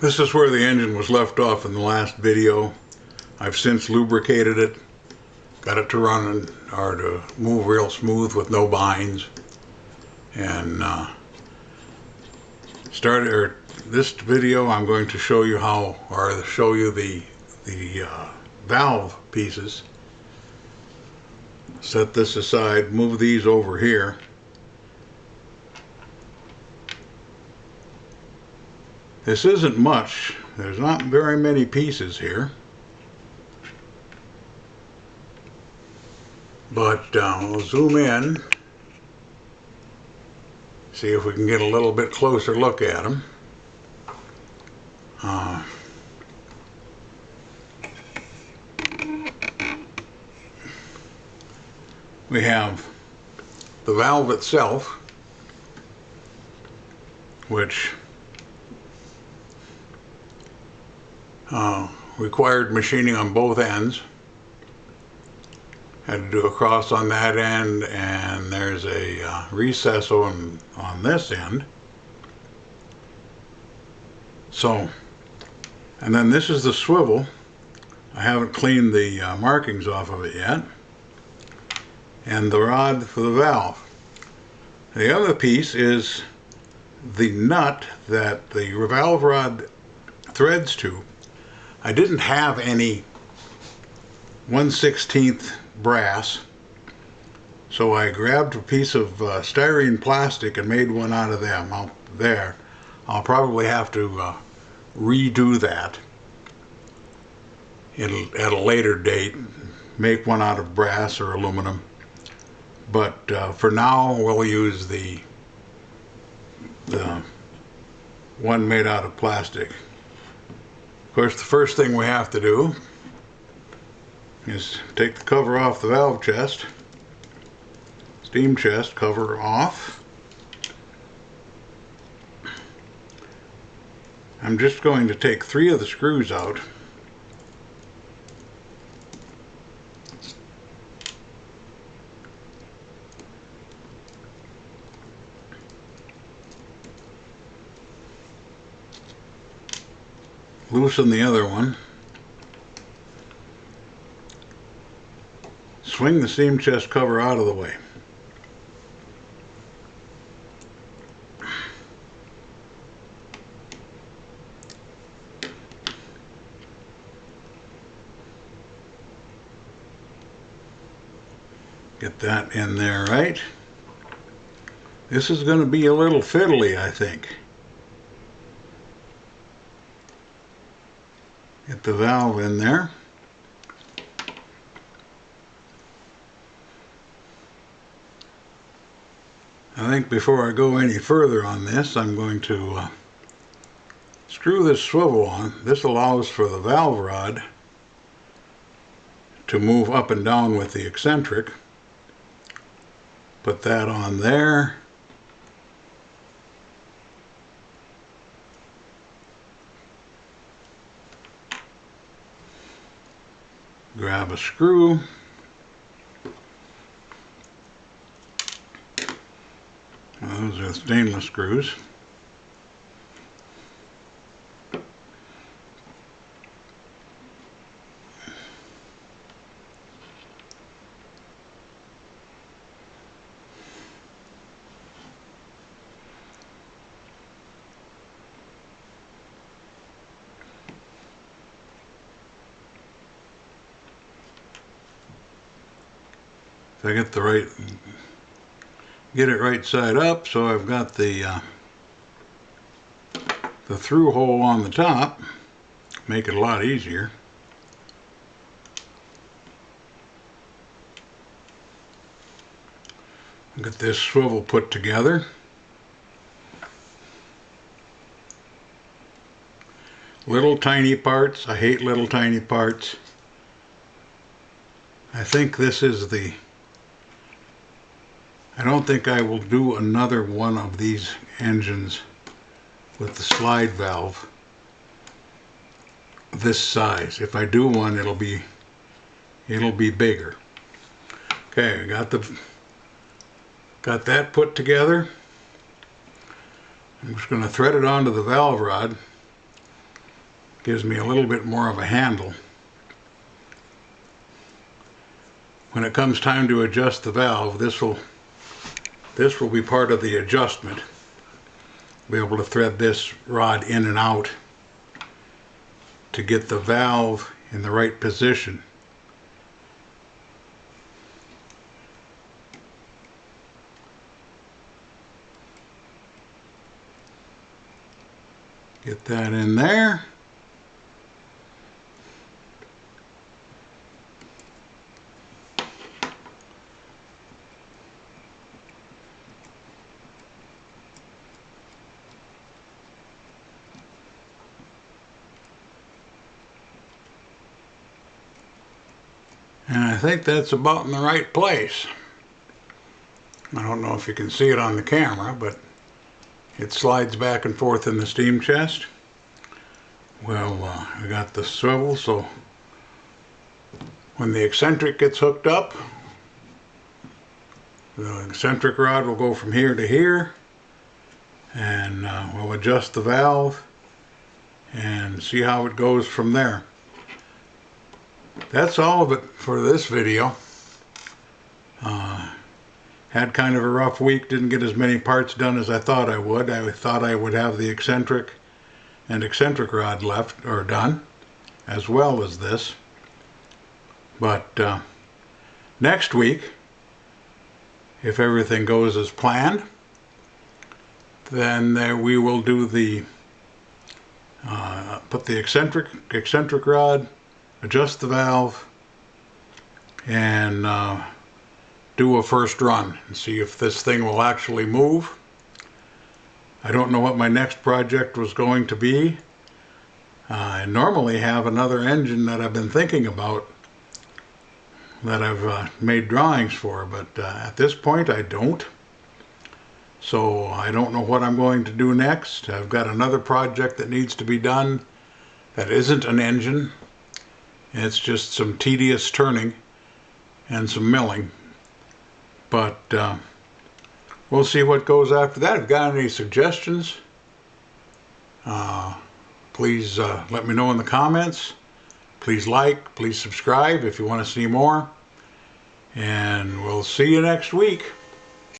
This is where the engine was left off in the last video. I've since lubricated it, got it to run or to move real smooth with no binds, and this video I'm going to show you the valve pieces. Set this aside, move these over here. This isn't much. There's not very many pieces here. But we'll zoom in, see if we can get a little bit closer look at them. We have the valve itself, which required machining on both ends. Had to do a cross on that end, and there's a recess on this end. So, and then this is the swivel. I haven't cleaned the markings off of it yet. And the rod for the valve. The other piece is the nut that the valve rod threads to. I didn't have any 1/16 brass, so I grabbed a piece of styrene plastic and made one out of them. I'll probably have to redo that at a later date, make one out of brass or aluminum. But for now, we'll use the one made out of plastic. Of course, the first thing we have to do is take the cover off the valve chest, steam chest cover off. I'm just going to take 3 of the screws out. Loosen the other one. Swing the steam chest cover out of the way. Get that in there right. This is going to be a little fiddly, I think. Get the valve in there. I think before I go any further on this, I'm going to screw this swivel on. This allows for the valve rod to move up and down with the eccentric. Put that on there. Grab a screw. Those are stainless screws. If I get it right side up, so I've got the through hole on the top, make it a lot easier. Get this swivel put together. Little tiny parts. I hate little tiny parts. I think this is I don't think I will do another one of these engines with the slide valve this size. If I do one, it'll be bigger. Okay, I got that put together. I'm just going to thread it onto the valve rod. Gives me a little bit more of a handle. When it comes time to adjust the valve, this will be part of the adjustment. Be able to thread this rod in and out to get the valve in the right position. Get that in there. And I think that's about in the right place. I don't know if you can see it on the camera, but it slides back and forth in the steam chest. Well, I got the swivel, so when the eccentric gets hooked up, the eccentric rod will go from here to here, and we'll adjust the valve and see how it goes from there. That's all of it for this video. Had kind of a rough week, didn't get as many parts done as I thought I would. I thought I would have the eccentric and eccentric rod left, or done, as well as this. But next week, if everything goes as planned, then we will do the put the eccentric rod, adjust the valve, and do a first run and see if this thing will actually move. I don't know what my next project was going to be. I normally have another engine that I've been thinking about that I've made drawings for, but at this point I don't. So I don't know what I'm going to do next. I've got another project that needs to be done that isn't an engine. It's just some tedious turning and some milling. But we'll see what goes after that. If you've got any suggestions, please let me know in the comments. Please like, please subscribe if you want to see more. And we'll see you next week.